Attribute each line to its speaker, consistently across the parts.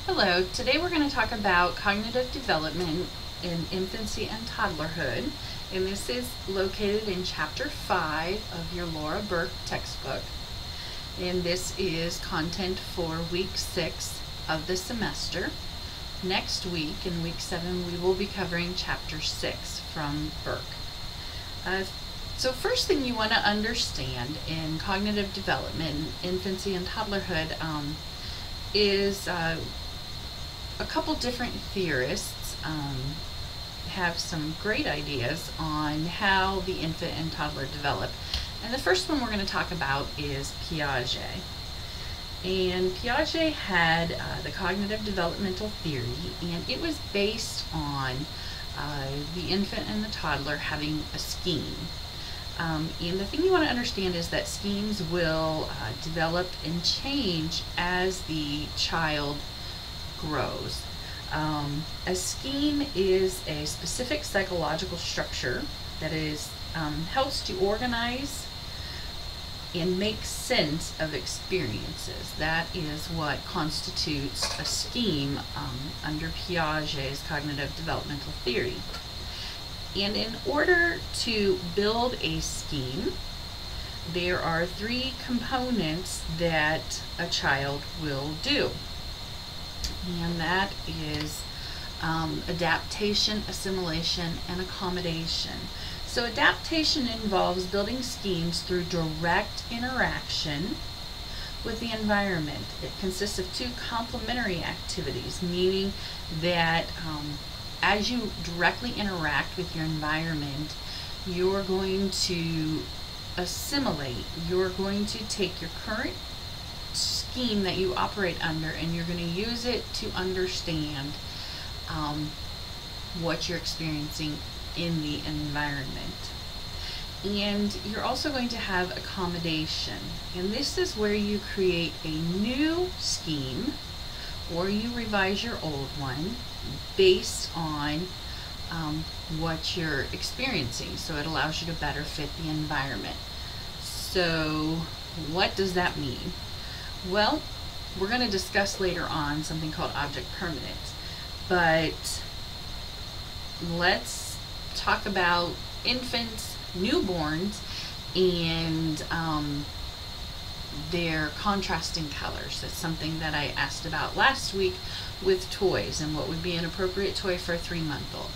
Speaker 1: Hello, today we're going to talk about cognitive development in infancy and toddlerhood, and this is located in Chapter 5 of your Laura Berk textbook, and this is content for week 6 of the semester. Next week, in week 7, we will be covering Chapter 6 from Berk. So first thing you want to understand in cognitive development, infancy and toddlerhood, is a couple different theorists have some great ideas on how the infant and toddler develop. And the first one we're going to talk about is Piaget. And Piaget had the cognitive developmental theory, and it was based on the infant and the toddler having a scheme. And the thing you want to understand is that schemes will develop and change as the child grows. A scheme is a specific psychological structure that helps to organize and make sense of experiences. That is what constitutes a scheme under Piaget's cognitive developmental theory. And in order to build a scheme, there are 3 components that a child will do. And that is adaptation, assimilation, and accommodation. So adaptation involves building schemes through direct interaction with the environment. It consists of 2 complementary activities, meaning that as you directly interact with your environment, you're going to assimilate. You're going to take your current scheme that you operate under, and you're going to use it to understand what you're experiencing in the environment. And you're also going to have accommodation, and this is where you create a new scheme or you revise your old one based on what you're experiencing, so it allows you to better fit the environment. So what does that mean? Well, we're going to discuss later on something called object permanence, but let's talk about infants, newborns, and their contrasting colors. That's something that I asked about last week with toys and what would be an appropriate toy for a 3-month-old.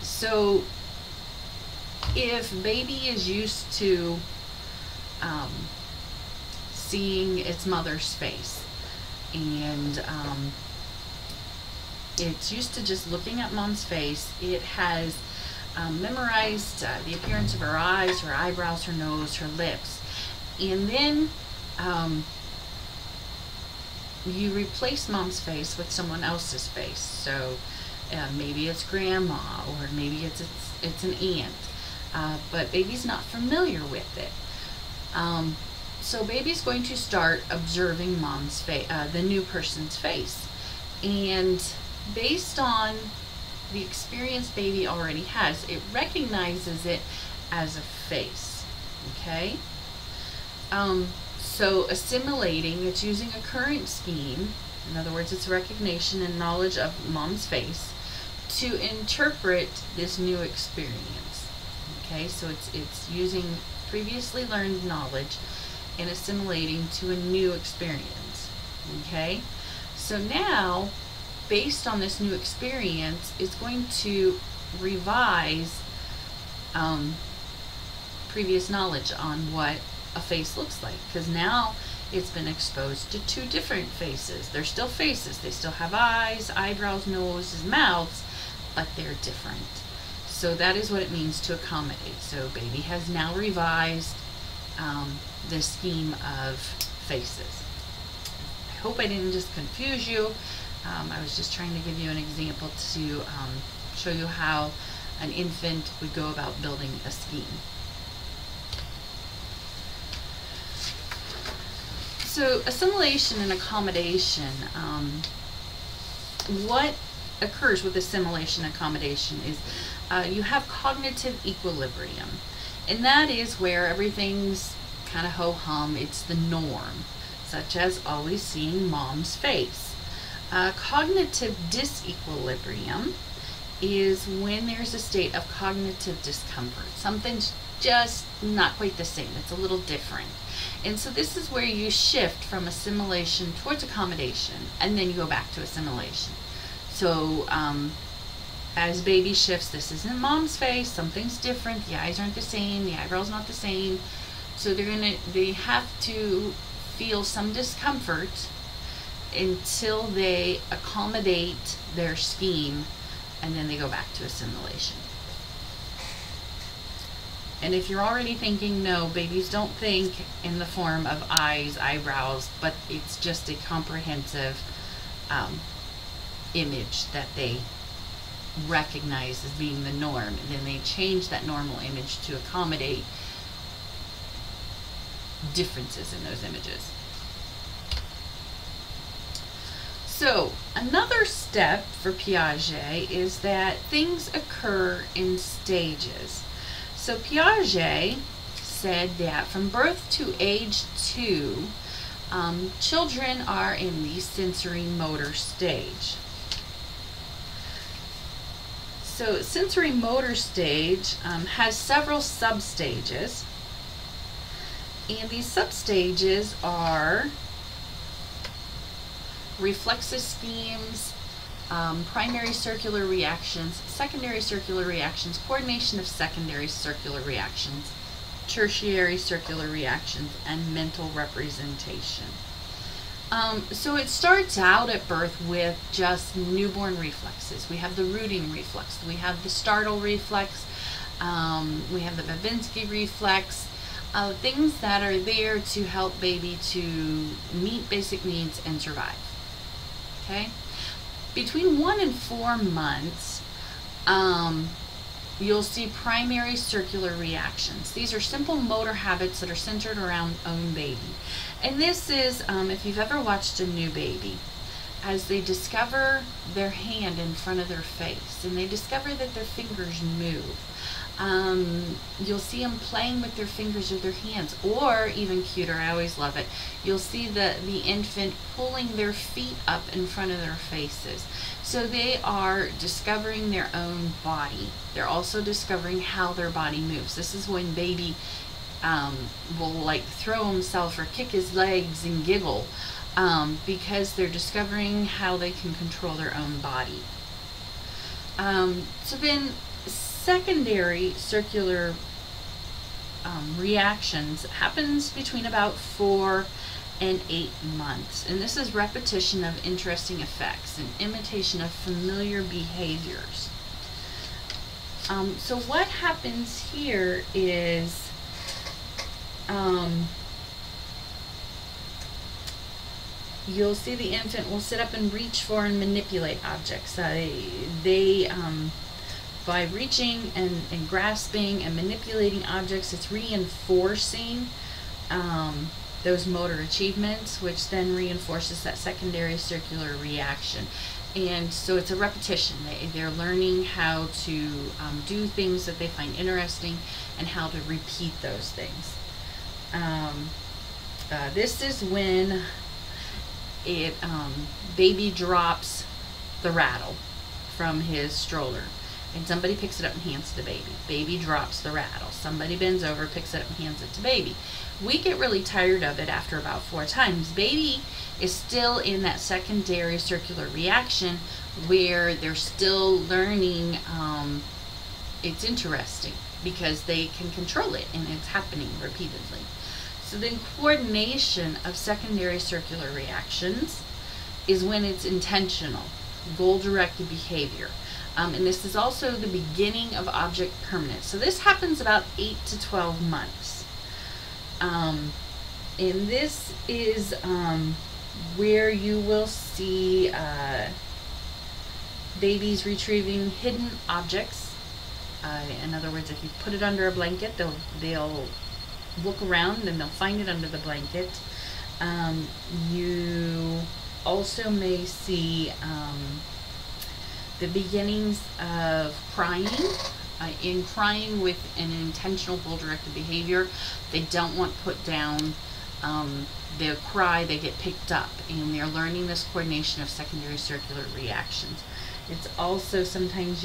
Speaker 1: So if baby is used to seeing its mother's face, and it's used to just looking at mom's face, it has memorized the appearance of her eyes, her eyebrows, her nose, her lips, and then you replace mom's face with someone else's face. So maybe it's grandma, or maybe it's an aunt, but baby's not familiar with it. So baby's going to start observing mom's face, the new person's face, and based on the experience baby already has, it recognizes it as a face. Okay? So assimilating, it's using a current scheme, in other words, it's recognition and knowledge of mom's face, to interpret this new experience. Okay, so it's using previously learned knowledge and assimilating to a new experience. Okay, so now, based on this new experience, it's going to revise previous knowledge on what a face looks like, because now it's been exposed to 2 different faces. They're still faces, they still have eyes, eyebrows, noses, mouths, but they're different. So that is what it means to accommodate. So baby has now revised the scheme of faces. I hope I didn't just confuse you. I was just trying to give you an example to show you how an infant would go about building a scheme. So assimilation and accommodation, what occurs with assimilation and accommodation is you have cognitive equilibrium, and that is where everything's kind of ho-hum, it's the norm, such as always seeing mom's face. Cognitive disequilibrium is when there's a state of cognitive discomfort. Something's just not quite the same. It's a little different. And so this is where you shift from assimilation towards accommodation, and then you go back to assimilation. So as baby shifts, this isn't mom's face, something's different, the eyes aren't the same, the eyebrow's not the same. So they have to feel some discomfort until they accommodate their scheme, and then they go back to assimilation. And if you're already thinking, no, babies don't think in the form of eyes, eyebrows, but it's just a comprehensive image that they recognize as being the norm, and then they change that normal image to accommodate differences in those images. So another step for Piaget is that things occur in stages. So Piaget said that from birth to age 2, children are in the sensory motor stage. So sensory motor stage has several substages, and these substages are reflexive schemes, primary circular reactions, secondary circular reactions, coordination of secondary circular reactions, tertiary circular reactions, and mental representation. So it starts out at birth with just newborn reflexes. We have the rooting reflex, we have the startle reflex, we have the Babinski reflex, things that are there to help baby to meet basic needs and survive. Okay? Between 1 and 4 months, you'll see primary circular reactions. These are simple motor habits that are centered around own baby. And this is, if you've ever watched a new baby, as they discover their hand in front of their face, and they discover that their fingers move. You'll see them playing with their fingers or their hands, or even cuter, I always love it, you'll see the infant pulling their feet up in front of their faces. So they are discovering their own body. They're also discovering how their body moves. This is when baby will like throw himself or kick his legs and giggle, because they're discovering how they can control their own body. So then secondary circular reactions happens between about 4 and 8 months, and this is repetition of interesting effects and imitation of familiar behaviors. So what happens here is you'll see the infant will sit up and reach for and manipulate objects. By reaching and grasping and manipulating objects, it's reinforcing those motor achievements, which then reinforces that secondary circular reaction. And so it's a repetition. They're learning how to do things that they find interesting and how to repeat those things. This is when baby drops the rattle from his stroller, and somebody picks it up and hands it to baby. Baby drops the rattle. Somebody bends over, picks it up and hands it to baby. We get really tired of it after about 4 times. Baby is still in that secondary circular reaction where they're still learning. It's interesting because they can control it and it's happening repeatedly. So then coordination of secondary circular reactions is when it's intentional, goal-directed behavior. And this is also the beginning of object permanence. So this happens about 8 to 12 months. And this is where you will see babies retrieving hidden objects. In other words, if you put it under a blanket, they'll look around and they'll find it under the blanket. You also may see the beginnings of crying. In crying with an intentional goal-directed behavior, they don't want put down they'll cry, they get picked up, and they're learning this coordination of secondary circular reactions. It's also sometimes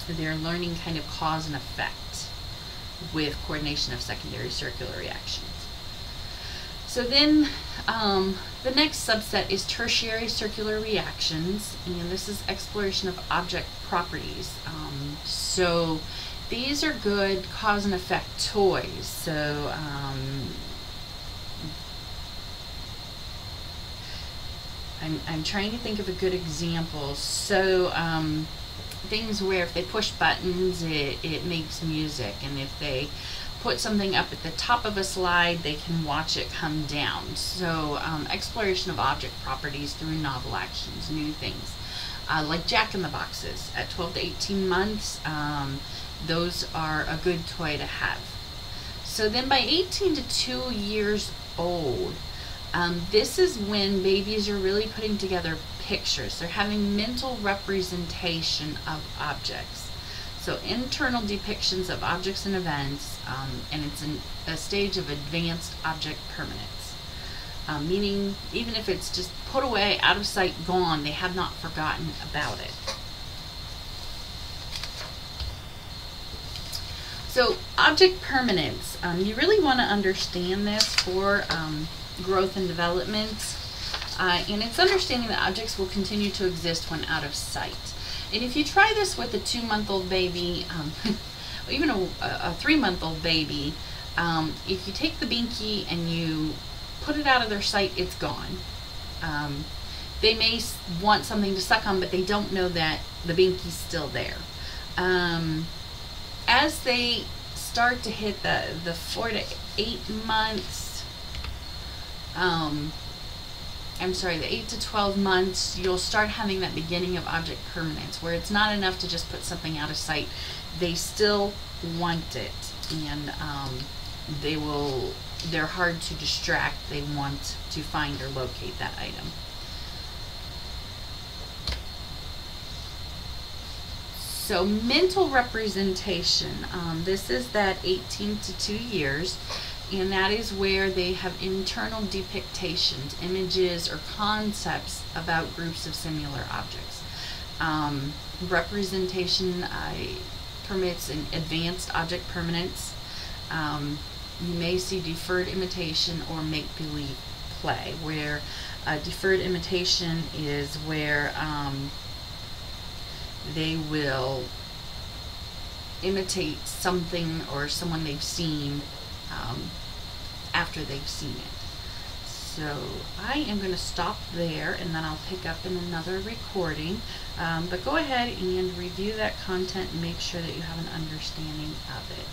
Speaker 1: they're learning kind of cause and effect with coordination of secondary circular reactions. So then the next subset is tertiary circular reactions, and this is exploration of object properties. So these are good cause and effect toys. So I'm trying to think of a good example. So things where if they push buttons, it makes music, and if they put something up at the top of a slide, they can watch it come down. So exploration of object properties through novel actions, new things. Like Jack-in-the-Boxes at 12 to 18 months, those are a good toy to have. So then by 18 to 2 years old, this is when babies are really putting together pictures. They're having mental representation of objects. So internal depictions of objects and events, and it's in a stage of advanced object permanence. Meaning, even if it's just put away, out of sight, gone, they have not forgotten about it. So object permanence, you really want to understand this for growth and development, and it's understanding that objects will continue to exist when out of sight. And if you try this with a 2-month-old baby, or even a 3-month-old baby, if you take the binky and you put it out of their sight, it's gone. They may want something to suck on, but they don't know that the binky's still there. As they start to hit the 4 to 8 months, the 8 to 12 months, you'll start having that beginning of object permanence, where it's not enough to just put something out of sight. They still want it, and they're hard to distract. They want to find or locate that item. So mental representation, this is that 18 to 2 years. And that is where they have internal depictions, images or concepts about groups of similar objects. Representation permits an advanced object permanence. You may see deferred imitation or make-believe play, where deferred imitation is where they will imitate something or someone they've seen after they've seen it. So I am going to stop there, and then I'll pick up in another recording. But go ahead and review that content and make sure that you have an understanding of it.